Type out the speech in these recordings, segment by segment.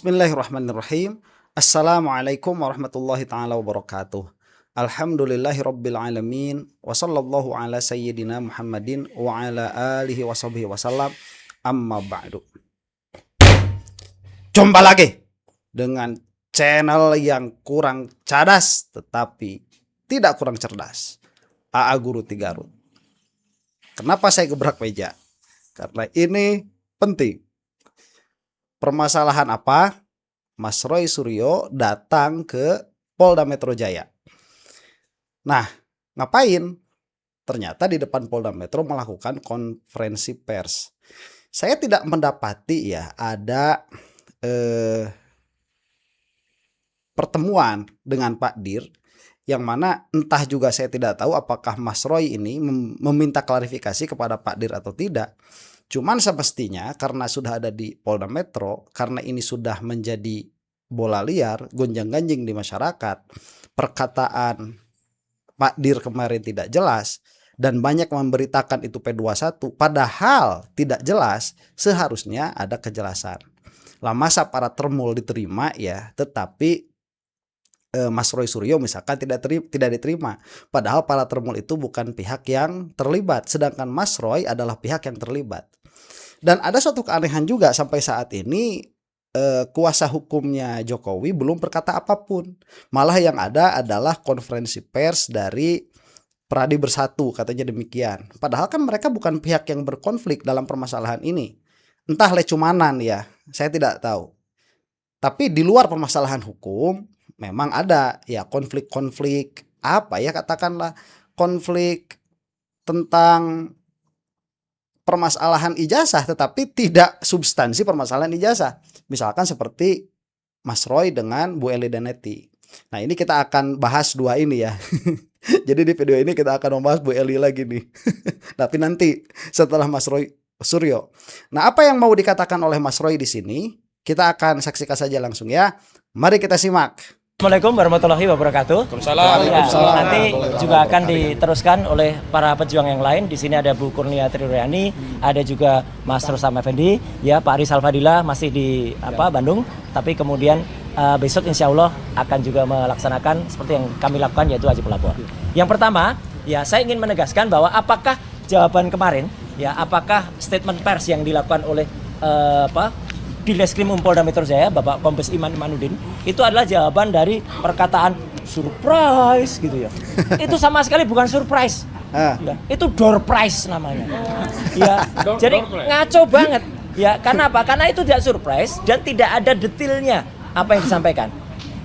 Bismillahirrahmanirrahim. Assalamualaikum warahmatullahi taala wabarakatuh. Alhamdulillahi rabbil alamin. Wa sallallahu ala sayyidina Muhammadin wa ala alihi wa sahbihi wasallam. Amma ba'du. Jumpa lagi dengan channel yang kurang cadas tetapi tidak kurang cerdas. AA Guru Tigarut. Kenapa saya gebrak meja? Karena ini penting. Permasalahan apa? Mas Roy Suryo datang ke Polda Metro Jaya. Nah, ngapain? Ternyata di depan Polda Metro melakukan konferensi pers. Saya tidak mendapati ada pertemuan dengan Pak Dir, yang mana entah juga saya tidak tahu apakah Mas Roy ini meminta klarifikasi kepada Pak Dir atau tidak. Cuman semestinya karena sudah ada di Polda Metro, karena ini sudah menjadi bola liar, gonjang-ganjing di masyarakat, perkataan Pak Dir kemarin tidak jelas, dan banyak memberitakan itu P21, padahal tidak jelas, seharusnya ada kejelasan. Lah masa para termul diterima ya, tetapi Mas Roy Suryo misalkan tidak diterima, padahal para termul itu bukan pihak yang terlibat, sedangkan Mas Roy adalah pihak yang terlibat. Dan ada suatu keanehan juga sampai saat ini, kuasa hukumnya Jokowi belum berkata apapun, malah yang ada adalah konferensi pers dari Pradi Bersatu, katanya demikian. Padahal kan mereka bukan pihak yang berkonflik dalam permasalahan ini, entah lecumanan ya, saya tidak tahu. Tapi di luar permasalahan hukum memang ada ya konflik-konflik apa ya, katakanlah konflik tentang permasalahan ijazah tetapi tidak substansi permasalahan ijazah. Misalkan seperti Mas Roy dengan Bu Eli Daneti. Nah, ini kita akan bahas dua ini ya. Jadi di video ini kita akan membahas Bu Eli lagi nih. Tapi nanti setelah Mas Roy Suryo. Nah, apa yang mau dikatakan oleh Mas Roy di sini? Kita akan saksikan saja langsung ya. Mari kita simak. Assalamualaikum warahmatullahi wabarakatuh. Waalaikumsalam. Nanti juga akan diteruskan oleh para pejuang yang lain. Di sini ada Bu Kurnia Triuriani, ada juga Mas Rustam Effendi, ya Pak Rizal Fadila masih di Bandung. Tapi kemudian besok insya Allah akan juga melaksanakan seperti yang kami lakukan, yaitu wajib lapor. Yang pertama, ya saya ingin menegaskan bahwa apakah jawaban kemarin, ya apakah statement pers yang dilakukan oleh di Reskrim Polda Metro Jaya, Bapak Kombes Iman Imanuddin, itu adalah jawaban dari perkataan surprise gitu ya. Itu sama sekali bukan surprise. Ya, itu door prize namanya. Ya, jadi ngaco banget. Ya, karena apa? Karena itu tidak surprise dan tidak ada detailnya apa yang disampaikan.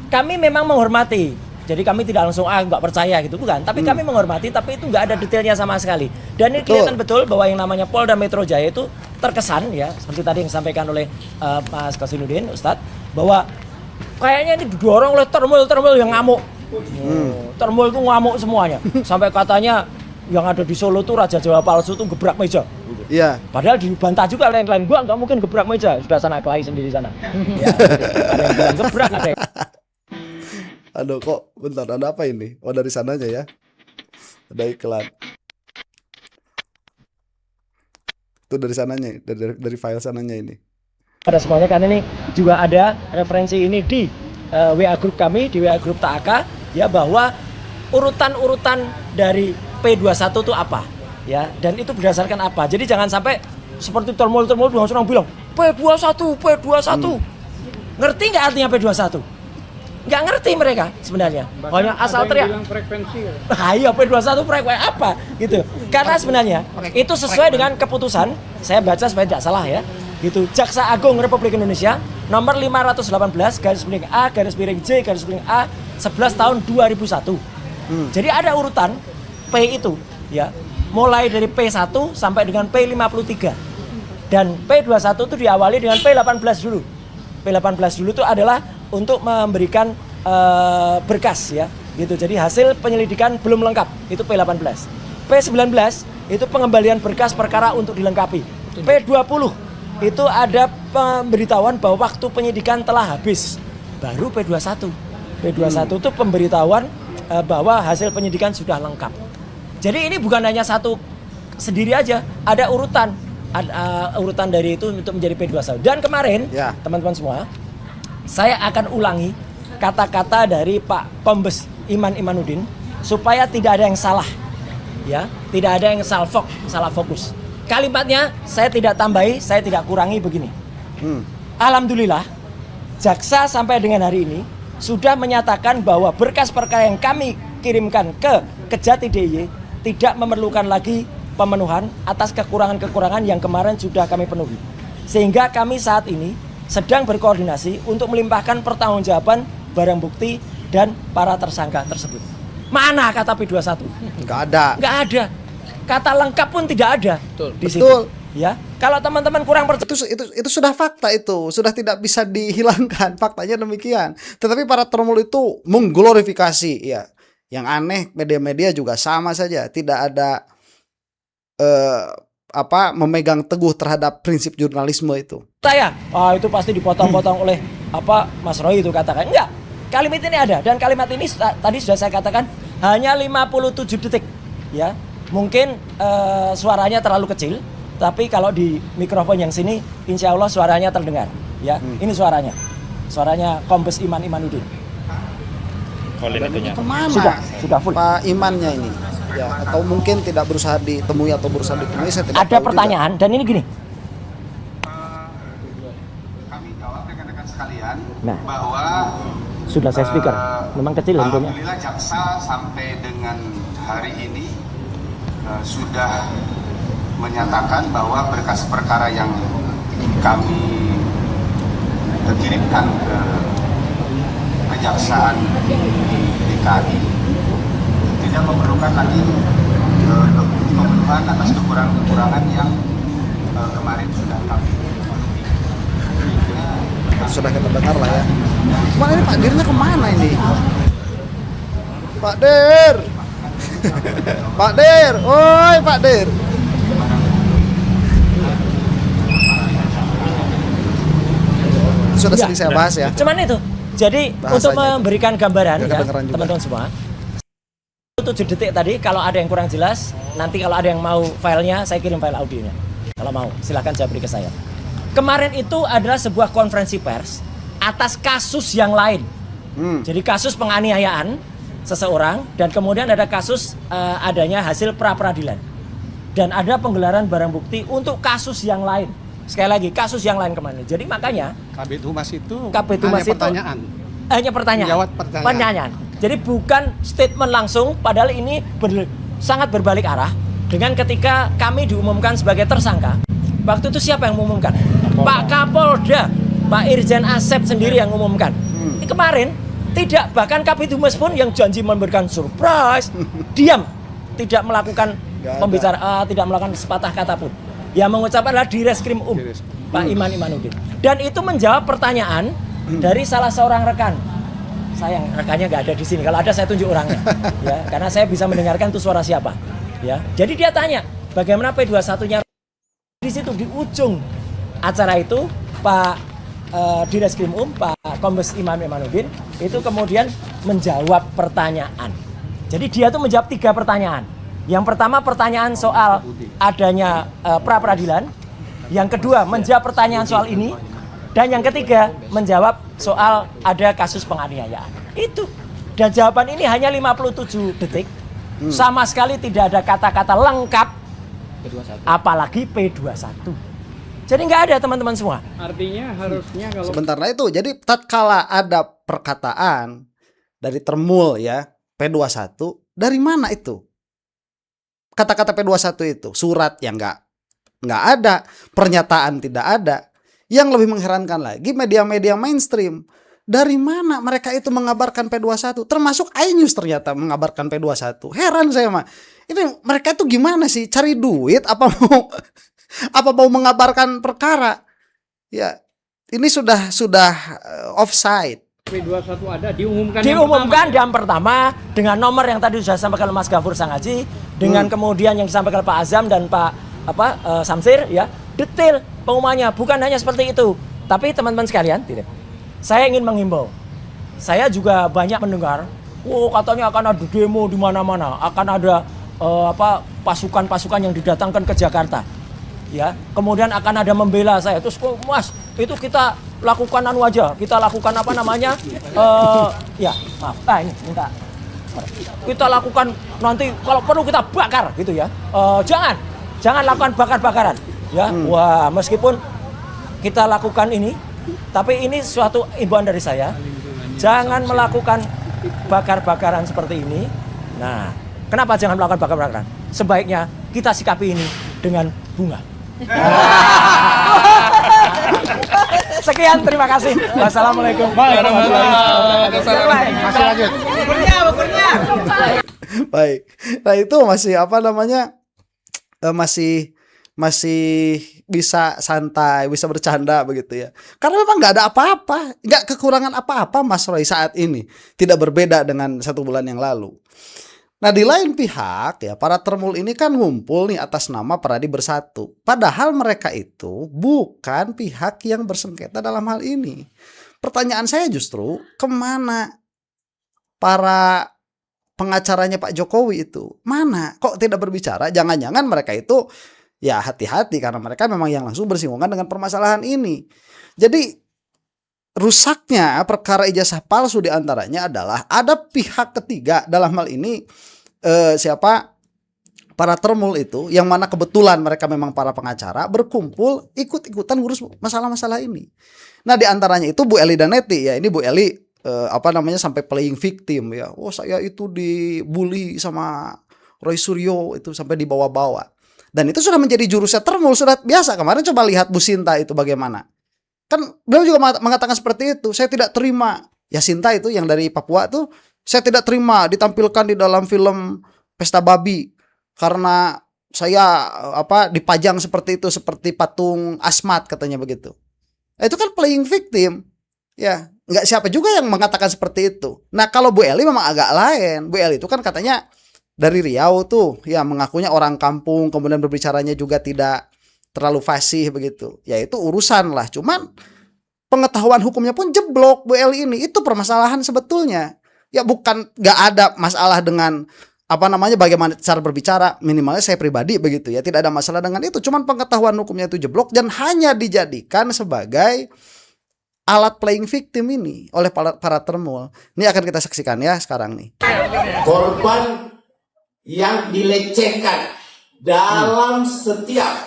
Kami memang menghormati. Jadi kami tidak langsung nggak percaya gitu, bukan. Tapi kami menghormati, tapi itu nggak ada detailnya sama sekali. Dan ini kelihatan betul bahwa yang namanya Polda Metro Jaya itu terkesan ya, seperti tadi yang disampaikan oleh Mas Kasinuddin, Ustadz, bahwa kayaknya ini didorong oleh termul yang ngamuk. Termul itu ngamuk semuanya. Sampai katanya yang ada di Solo tuh Raja Jawa palsu tuh gebrak meja. Iya. Padahal dibantah juga lain-lain, gua nggak mungkin gebrak meja, sudah sana kelahi sendiri sana. Ya, ada yang bilang gebrak, ada yang... Aduh, kok bentar, ada apa ini? Oh, dari sananya ya. Ada iklan. Itu dari sananya, dari file sananya ini. Pada semuanya, kan ini juga ada referensi ini di WA grup kami, di WA grup TAK, ya, bahwa urutan-urutan dari P21 itu apa, ya, dan itu berdasarkan apa. Jadi jangan sampai seperti termul langsung bilang P21. Ngerti nggak artinya P21? Nggak ngerti mereka sebenarnya. Hanya asal teriak. Ayo P21 frekuensi apa gitu. Karena sebenarnya itu sesuai dengan keputusan, saya baca supaya tidak salah ya. Gitu, Jaksa Agung Republik Indonesia nomor 518 /A/J/A 11 tahun 2001. Jadi ada urutan P itu ya. Mulai dari P1 sampai dengan P53. Dan P21 itu diawali dengan P18 dulu. P18 dulu itu adalah untuk memberikan berkas ya, gitu. Jadi hasil penyelidikan belum lengkap, itu P18. P19 itu pengembalian berkas perkara untuk dilengkapi. P20 itu ada pemberitahuan bahwa waktu penyidikan telah habis. Baru P21. P21 itu pemberitahuan bahwa hasil penyidikan sudah lengkap. Jadi ini bukan hanya satu sendiri aja, ada urutan. Urutan dari itu untuk menjadi P21. Dan kemarin, teman-teman semua, saya akan ulangi kata-kata dari Pak Kombes Iman Imanuddin supaya tidak ada yang salah, ya, tidak ada yang salah fokus. Kalimatnya saya tidak tambahi, saya tidak kurangi begini. Alhamdulillah, jaksa sampai dengan hari ini sudah menyatakan bahwa berkas perkara yang kami kirimkan ke Kejati DIY tidak memerlukan lagi pemenuhan atas kekurangan-kekurangan yang kemarin sudah kami penuhi. Sehingga kami saat ini sedang berkoordinasi untuk melimpahkan pertanggungjawaban barang bukti dan para tersangka tersebut. Mana kata P21? Nggak ada. Nggak ada. Kata lengkap pun tidak ada. Betul. Di situ. Betul. Ya, kalau teman-teman kurang percaya, itu sudah fakta, itu sudah tidak bisa dihilangkan, faktanya demikian. Tetapi para termul itu mengglorifikasi, ya. Yang aneh, media-media juga sama saja, tidak ada memegang teguh terhadap prinsip jurnalisme itu. saya, itu pasti dipotong-potong oleh Mas Roy itu katakan. Enggak, kalimat ini ada, dan kalimat ini tadi sudah saya katakan hanya 57 detik, ya. Mungkin suaranya terlalu kecil, tapi kalau di mikrofon yang sini insya Allah suaranya terdengar, ya. Ini suaranya Kombes Iman Imanuddin. Kemana? Sudah full. Pak Imannya ini, ya, atau mungkin tidak berusaha ditemui atau berusaha ditemui, saya tidak ada tahu pertanyaan juga. Dan ini gini, kami jawab rekan-rekan sekalian nah, bahwa sudah saya speaker, memang kecil handphonenya. alhamdulillah jaksa sampai dengan hari ini sudah menyatakan bahwa berkas perkara yang kami kirimkan ke Kejaksaan DKI tidak memerlukan lagi pemenuhan atas kekurangan-kekurangan yang kemarin sudah kami penuhi. sudah kita dengar lah ya. Mana ini Pak Dirnya kemana ini? Pak Dir. Pak Dir, oi Pak Dir. Sudah sering saya bahas ya. Cuman itu. Jadi Bahasanya untuk itu. memberikan gambaran Biar ya kedengeran juga. teman-teman semua. 7 detik tadi, kalau ada yang kurang jelas, nanti kalau ada yang mau filenya, saya kirim file audionya. Kalau mau, silahkan saya beri ke saya. Kemarin itu adalah sebuah konferensi pers atas kasus yang lain. Jadi kasus penganiayaan seseorang, dan kemudian ada kasus adanya hasil pra-peradilan. Dan ada penggelaran barang bukti untuk kasus yang lain. Sekali lagi, kasus yang lain kemana. Jadi makanya Kabid Humas itu Kabid hanya Humas itu pertanyaan. hanya pertanyaan. Menjawab pertanyaan. Jadi bukan statement langsung, padahal ini sangat berbalik arah dengan ketika kami diumumkan sebagai tersangka. Waktu itu siapa yang mengumumkan? Pak Kapolda, Pak Irjen Asep sendiri yang mengumumkan. Ini kemarin tidak, bahkan Kabid Humas pun yang janji memberikan surprise, diam, tidak melakukan pembicaraan, tidak melakukan sepatah kata pun. Yang mengucapkan adalah Direskrim Pak Iman Imanuddin. Dan itu menjawab pertanyaan dari salah seorang rekan. Sayang, rekannya nggak ada di sini. Kalau ada saya tunjuk orangnya, ya, karena saya bisa mendengarkan itu suara siapa. Ya, jadi dia tanya, bagaimana P21-nya di situ di ujung acara itu Pak Direskrim Pak Kombes Iman Imanuddin itu kemudian menjawab pertanyaan. Jadi dia tuh menjawab 3 pertanyaan. Yang pertama pertanyaan soal adanya pra-peradilan. Yang kedua menjawab pertanyaan soal ini. Dan yang ketiga menjawab soal ada kasus penganiayaan. Itu. Dan jawaban ini hanya 57 detik. Sama sekali tidak ada kata-kata lengkap. Apalagi P21. Jadi nggak ada teman-teman semua. Artinya harusnya kalau Sebentar, nah itu. Jadi tatkala ada perkataan dari termul ya P21, dari mana itu? Kata-kata P21 itu, surat yang nggak ada, pernyataan tidak ada. Yang lebih mengherankan lagi, media-media mainstream, dari mana mereka itu mengabarkan P21? Termasuk iNews ternyata mengabarkan P21. Heran saya mah. Ini mereka itu gimana sih? Cari duit apa mau mengabarkan perkara? Ya, ini sudah offside. P21 ada diumumkan Yang pertama dengan nomor yang tadi sudah disampaikan Mas Gafur Sangaji, dengan kemudian yang disampaikan Pak Azam dan Pak Samsir, ya, detail pengumumannya. Bukan hanya seperti itu, tapi teman-teman sekalian, saya ingin menghimbau. Saya juga banyak mendengar, katanya akan ada demo di mana-mana, akan ada pasukan-pasukan yang didatangkan ke Jakarta. Ya, kemudian akan ada membela saya. Terus Mas, itu kita lakukan anu aja, kita lakukan apa namanya, ya maaf, ini minta, kita lakukan nanti kalau perlu kita bakar gitu ya, jangan lakukan bakar-bakaran, ya, wah meskipun kita lakukan ini, tapi ini suatu imbauan dari saya, jangan melakukan bakar-bakaran seperti ini. Nah, kenapa jangan melakukan bakar-bakaran? Sebaiknya kita sikapi ini dengan bunga. Sekian, terima kasih. Wassalamualaikum warahmatullahi wabarakatuh. Masih lanjut. Baik. Nah, itu masih apa namanya? Masih bisa santai, bisa bercanda begitu ya. Karena memang nggak ada apa-apa, nggak kekurangan apa-apa Mas Roy saat ini. Tidak berbeda dengan 1 bulan yang lalu. Nah, di lain pihak ya, para termul ini kan ngumpul nih atas nama Pradi Bersatu. Padahal mereka itu bukan pihak yang bersengketa dalam hal ini. Pertanyaan saya justru, kemana para pengacaranya Pak Jokowi itu? Mana? Kok tidak berbicara? Jangan-jangan mereka itu ya hati-hati karena mereka memang yang langsung bersinggungan dengan permasalahan ini. Jadi rusaknya perkara ijazah palsu diantaranya adalah ada pihak ketiga dalam hal ini siapa, para termul itu, yang mana kebetulan mereka memang para pengacara berkumpul ikut-ikutan ngurus masalah-masalah ini. Nah, diantaranya itu Bu Eli Daneti ya, ini Bu Eli apa namanya sampai playing victim ya. Oh, saya itu dibully sama Roy Suryo itu sampai dibawa-bawa. Dan itu sudah menjadi jurusnya termul, sudah biasa. Kemarin coba lihat Bu Sinta itu bagaimana. Kan beliau juga mengatakan seperti itu. Saya tidak terima. Ya Sinta itu yang dari Papua tuh, saya tidak terima ditampilkan di dalam film Pesta Babi karena saya dipajang seperti itu, seperti patung Asmat katanya begitu. Itu kan playing victim. Ya, nggak siapa juga yang mengatakan seperti itu. Nah, kalau Bu Eli memang agak lain. Bu Eli itu kan katanya dari Riau tuh, ya mengakunya orang kampung, kemudian berbicaranya juga tidak terlalu fasih begitu. Ya itu urusan lah. Cuman pengetahuan hukumnya pun jeblok Bu Eli ini. Itu permasalahan sebetulnya. Ya bukan nggak ada masalah dengan apa namanya bagaimana cara berbicara, minimalnya saya pribadi begitu ya, tidak ada masalah dengan itu. Cuman pengetahuan hukumnya itu jeblok dan hanya dijadikan sebagai alat playing victim ini oleh para termul. Ini akan kita saksikan ya sekarang nih. Korban yang dilecehkan dalam setiap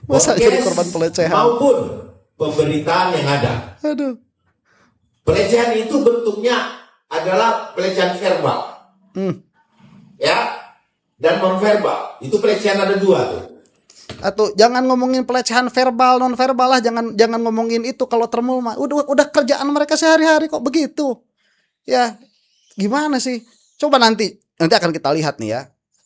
Masa jadi korban pelecehan maupun pemberitaan yang ada. Aduh. Pelecehan itu bentuknya adalah pelecehan verbal, ya, dan non verbal. Itu pelecehan ada 2 tuh. Atau jangan ngomongin pelecehan verbal, non verbal lah, jangan ngomongin itu kalau termul mah. Udah kerjaan mereka sehari-hari kok begitu. Ya, gimana sih? Coba nanti akan kita lihat nih ya.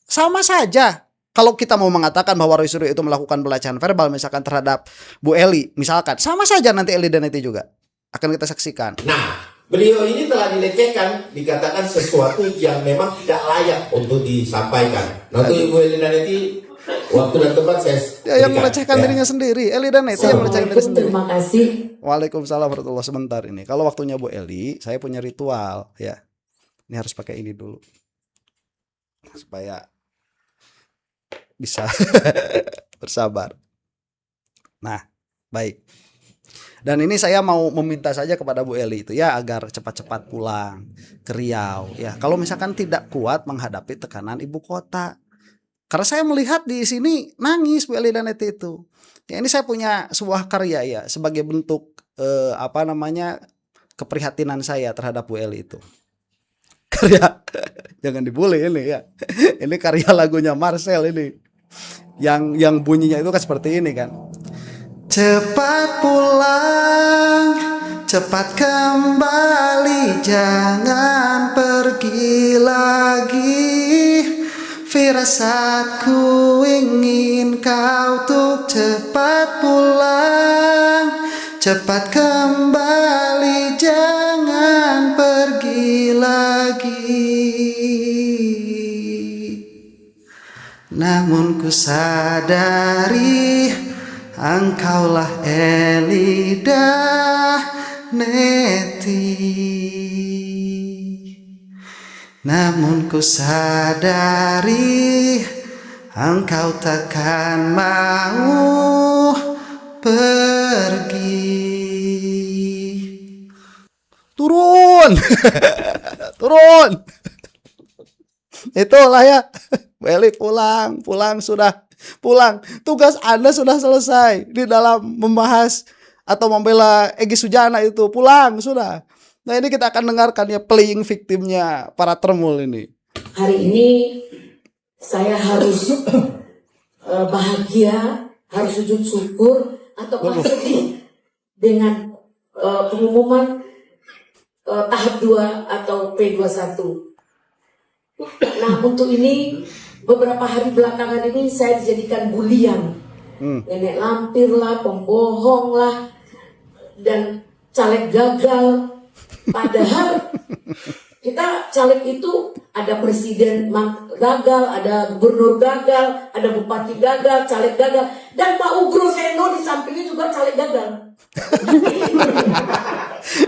Sama saja kalau kita mau mengatakan bahwa Roy Suryo itu melakukan pelecehan verbal misalkan terhadap Bu Eli, misalkan, sama saja nanti Eli Daneti juga akan kita saksikan. Nah, beliau ini telah dilecehkan, dikatakan sesuatu yang memang tidak layak untuk disampaikan. Nanti Ibu Eli Daneti waktu dan tempat saya yang melecehkan dirinya sendiri. Eli Daneti yang melecehkan diri sendiri. Terima kasih. Waalaikumsalam warahmatullahi wabarakatuh. Sebentar ini. Kalau waktunya Bu Eli, saya punya ritual ya. Ini harus pakai ini dulu. Supaya bisa bersabar. Nah, baik. Dan ini saya mau meminta saja kepada Bu Eli itu ya agar cepat-cepat pulang ke Riau ya. Kalau misalkan tidak kuat menghadapi tekanan ibu kota. Karena saya melihat di sini nangis Bu Eli Daneti itu. Ya ini saya punya sebuah karya ya sebagai bentuk keprihatinan saya terhadap Bu Eli itu. Karya jangan dibully ini ya. Ini karya lagunya Marcel ini. Yang bunyinya itu kan seperti ini kan. Cepat pulang, cepat kembali, jangan pergi lagi. Firasatku ingin kau tuh cepat pulang, cepat kembali, jangan pergi lagi. Namun ku sadari engkaulah Eli Daneti. Namun ku sadari engkau takkan mau pergi. Turun. Turun. Itulah ya. Beli pulang sudah. Pulang. Tugas Anda sudah selesai di dalam membahas atau membela Egy Sujana itu. Pulang sudah. Nah, ini kita akan dengarkan ya playing victimnya para termul ini. Hari ini saya harus bahagia, harus sujud syukur atau sedih dengan pengumuman tahap 2 atau P21. Nah, untuk ini beberapa hari belakangan ini saya dijadikan bulian. Nenek lampir lah, pembohong lah, dan caleg gagal. Padahal kita caleg itu ada presiden gagal, ada gubernur gagal, ada bupati gagal, caleg gagal, dan Pak Ugro Seno di sampingnya juga caleg gagal.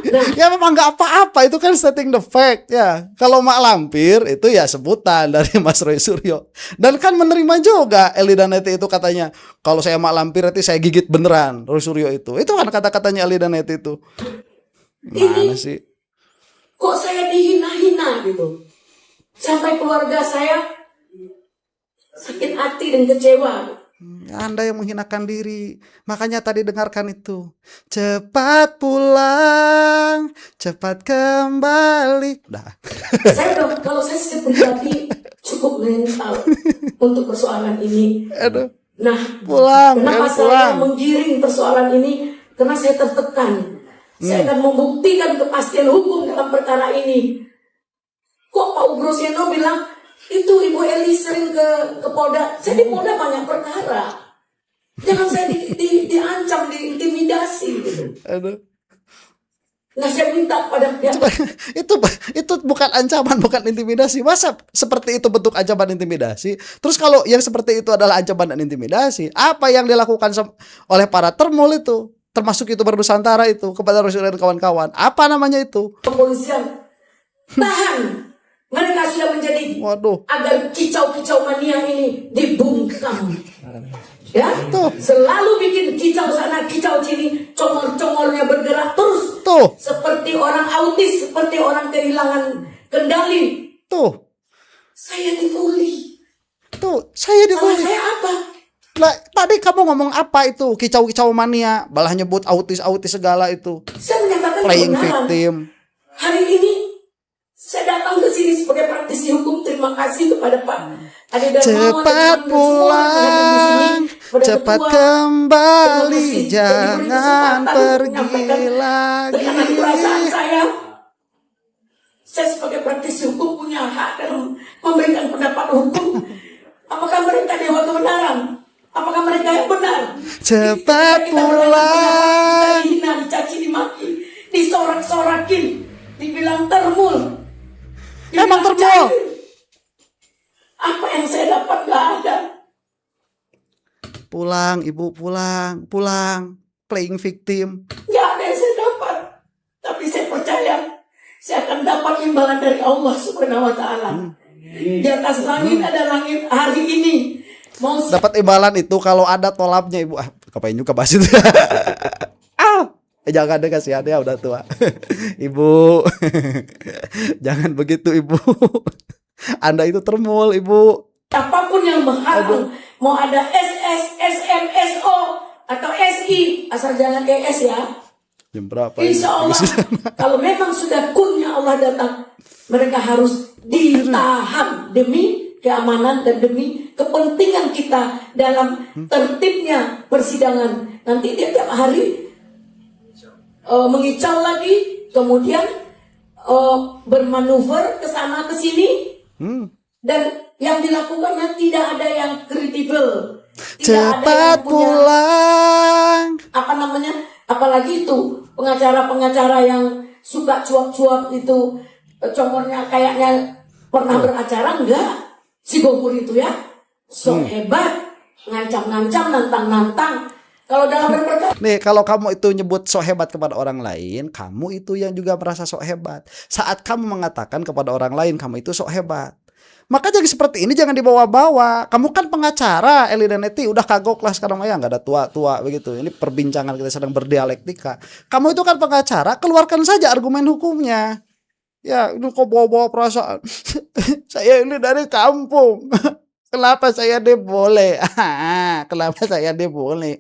Nah, Ya memang nggak apa-apa, itu kan stating the fact ya. Kalau mak lampir itu ya sebutan dari Mas Roy Suryo. Dan kan menerima juga Eli Daneti itu katanya, kalau saya mak lampir nanti saya gigit beneran Roy Suryo itu. Itu kan kata-katanya Eli Daneti itu. Mana sih? kok saya dihina-hina gitu. Sampai keluarga saya sakit hati dan kecewa. Anda yang menghinakan diri. Makanya tadi dengarkan itu. Cepat pulang, cepat kembali. Dah. Saya udah, kalau saya secara pribadi cukup mental untuk persoalan ini. Aduh. Nah, Pulang, kenapa saya pulang. menggiring persoalan ini? Karena saya tertekan. Saya akan membuktikan kepastian hukum dalam perkara ini. Kok Pak Ugro Seno bilang itu Ibu Eli sering ke Polda? Saya di Polda banyak perkara. Jangan saya diancam, diintimidasi gitu. Aduh. Nah, saya minta pada pihak itu bukan ancaman, bukan intimidasi. Masa seperti itu bentuk ancaman intimidasi? Terus kalau yang seperti itu adalah ancaman dan intimidasi, apa yang dilakukan oleh para termul itu, termasuk itu Bernusantara itu kepada Rasul dan kawan-kawan? Apa namanya itu? kepolisian. Tahan. Mereka sudah menjadi Waduh. agar kicau-kicau mania ini dibungkam. Ya, Tuh. selalu bikin kicau sana, kicau sini, congor-congornya bergerak terus. Tuh. Seperti orang autis, seperti orang kehilangan kendali. Tuh. Saya dibully. Tuh, saya Salah dibully. saya apa? Lah, tadi kamu ngomong apa itu? Kicau-kicau mania, malah nyebut autis-autis segala itu. Saya menyatakan Playing kebenaran. victim. Hari ini saya datang ke sini sebagai praktisi hukum. Terima kasih kepada Pak Ade Darmawan, Cepat teman-teman semua yang hadir di pulang, sini. Kepada cepat Ketua, kembali, terima kasih. jangan Diberi kesempatan pergi menyampaikan lagi. tekanan perasaan saya. Saya sebagai praktisi hukum punya hak dalam memberikan pendapat hukum. Apakah mereka dewa kebenaran? Apakah mereka yang benar? Cepat Ketika kita berada di pendapat, pulang. kita dihina, dicaci, dimaki, disorak-sorakin, dibilang termul. Emang dibilang termul? cair. Apa yang saya dapat gak ada. Pulang, ibu, pulang, pulang. Playing victim. Gak ada yang saya dapat. Tapi saya percaya saya akan dapat imbalan dari Allah Subhanahu wa Ta'ala. Di atas langit ada langit hari ini. Mau Dapat imbalan itu kalau ada tolapnya, ibu. Ah, ngapain juga bahas itu? Jangan deh, kasihan ya udah tua. Ibu. Jangan begitu, ibu. Anda itu termul, ibu. apapun yang menghalang, mau ada SS, SM, SO atau SI, asal jangan ES ya. Jam berapa ini? Insya Allah, kalau memang sudah kunnya Allah datang, mereka harus ditahan demi keamanan dan demi kepentingan kita dalam tertibnya persidangan. Nanti dia tiap hari mengicau lagi, kemudian bermanuver ke sana ke sini, dan yang dilakukannya tidak ada yang kredibel, tidak ada yang Cepat punya pulang. apa namanya, apalagi itu pengacara-pengacara yang suka cuap-cuap itu, congornya kayaknya pernah beracara enggak, si Gopur itu ya, so hebat, ngancam-ngancam, nantang-nantang. Kalau dalam berperkara Nih, kalau kamu itu nyebut sok hebat kepada orang lain, kamu itu yang juga merasa sok hebat. Saat kamu mengatakan kepada orang lain kamu itu sok hebat. Makanya seperti ini jangan dibawa-bawa. Kamu kan pengacara, Eli dan Neti, udah kagok lah sekarang ya, nggak ada tua-tua begitu. Ini perbincangan kita sedang berdialektika. Kamu itu kan pengacara, keluarkan saja argumen hukumnya. Ya, ini kok bawa-bawa perasaan. Saya ini dari kampung. Kenapa saya boleh? Kenapa saya boleh?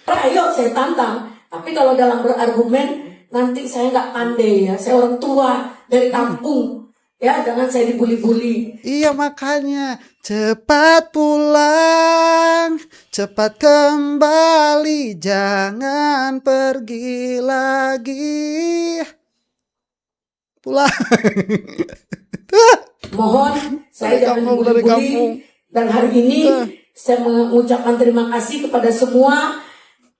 Ayo saya tantang. Tapi kalau dalam berargumen nanti saya nggak pandai ya. Saya orang tua dari kampung. Ya, jangan saya dibully-bully. Iya makanya cepat pulang, cepat kembali, jangan pergi lagi. Pulang. Mohon saya jangan Dari kampung. dibully. Dan hari ini saya mengucapkan terima kasih kepada semua,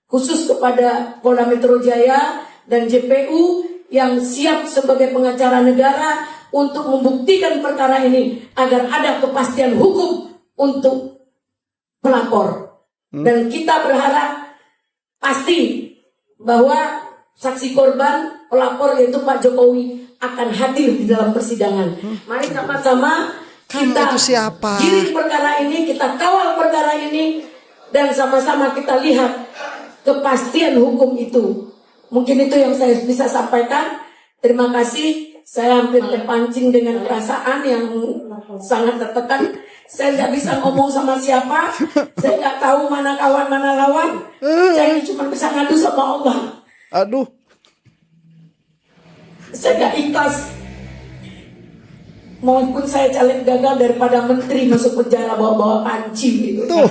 khusus kepada Polda Metro Jaya dan JPU yang siap sebagai pengacara negara untuk membuktikan perkara ini agar ada kepastian hukum untuk pelapor. Dan kita berharap pasti bahwa saksi korban, pelapor yaitu Pak Jokowi akan hadir di dalam persidangan. Mari sama-sama kita itu siapa? giring perkara ini, kita kawal perkara ini, dan sama-sama kita lihat kepastian hukum itu. Mungkin itu yang saya bisa sampaikan. Terima kasih. Saya hampir terpancing dengan perasaan yang sangat tertekan. Saya nggak bisa ngomong sama siapa. Saya nggak tahu mana kawan mana lawan. Saya cuma bisa ngadu sama Allah. Aduh. Saya nggak ikhlas. Maupun saya caleg gagal daripada menteri masuk penjara bawa-bawa panci gitu. Tuh.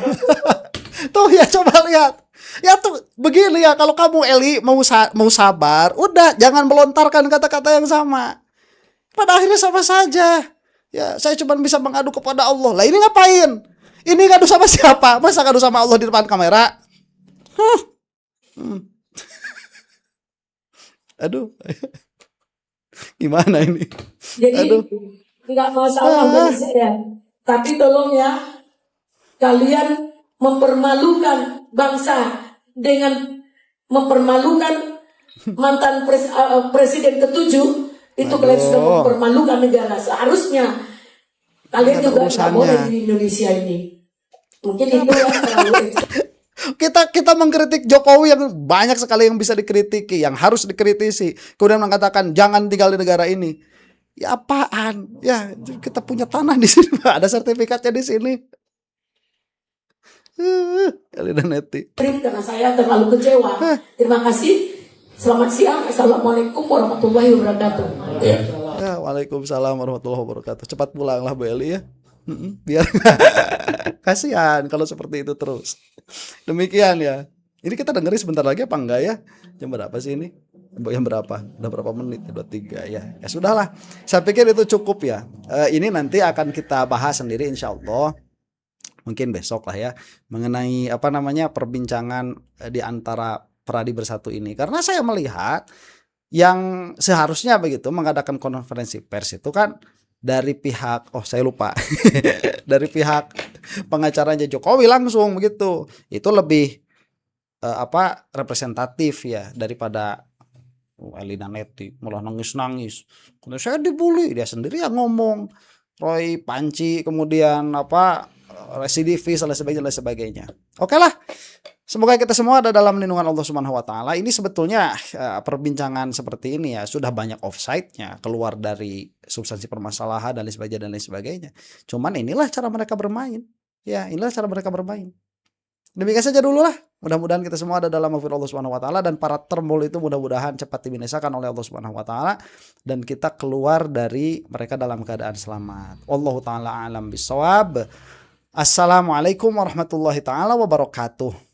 Tuh ya, coba lihat. Ya tuh begini ya, kalau kamu Eli mau sabar, udah jangan melontarkan kata-kata yang sama. Pada akhirnya sama saja. Ya, saya cuma bisa mengadu kepada Allah. Lah ini ngapain? Ini ngadu sama siapa? Masa ngadu sama Allah di depan kamera? Aduh. Gimana ini? Jadi Aduh. nggak masalah bagi saya. Tapi tolong ya, kalian mempermalukan bangsa dengan mempermalukan mantan presiden ke-7. Itu kalian sudah mempermalukan negara. Seharusnya kalian juga nggak boleh di Indonesia ini. Mungkin itu yang terlalu Kita mengkritik Jokowi yang banyak sekali yang bisa dikritiki, yang harus dikritisi. Kemudian mengatakan jangan tinggal di negara ini. Ya apaan? Ya kita punya tanah di sini, ada sertifikatnya di sini. Eli dan Neti. karena saya terlalu kecewa. Terima kasih. Selamat siang. Assalamualaikum warahmatullahi wabarakatuh. Ya. Ya, waalaikumsalam warahmatullahi wabarakatuh. Cepat pulanglah Bu Eli ya. Biar kasihan kalau seperti itu terus. Demikian ya. Ini kita dengerin sebentar lagi apa enggak ya? Jam berapa sih ini? Jam berapa? Udah berapa menit? 23 ya. Ya sudahlah. Saya pikir itu cukup ya. Ini nanti akan kita bahas sendiri insya Allah. Mungkin besok lah ya. Mengenai perbincangan di antara Pradi Bersatu ini. Karena saya melihat yang seharusnya begitu mengadakan konferensi pers itu kan dari pihak, saya lupa. Dari pihak pengacaranya Jokowi langsung begitu. Itu lebih representatif ya daripada Eli dan Neti malah nangis-nangis. Kalau saya dibully, dia sendiri yang ngomong. Roy Panci, kemudian residivis dan sebagainya. Oke lah. Semoga kita semua ada dalam lindungan Allah Subhanahu wa taala. Ini sebetulnya perbincangan seperti ini ya sudah banyak offside-nya, keluar dari substansi permasalahan dan lain sebagainya. Cuman inilah cara mereka bermain. Ya, inilah cara mereka bermain. Demikian saja dulu lah. Mudah-mudahan kita semua ada dalam maghfirah Allah Subhanahu wa taala dan para termol itu mudah-mudahan cepat dibinasakan oleh Allah Subhanahu wa taala dan kita keluar dari mereka dalam keadaan selamat. Wallahu taala alam bisawab. Assalamualaikum warahmatullahi taala wabarakatuh.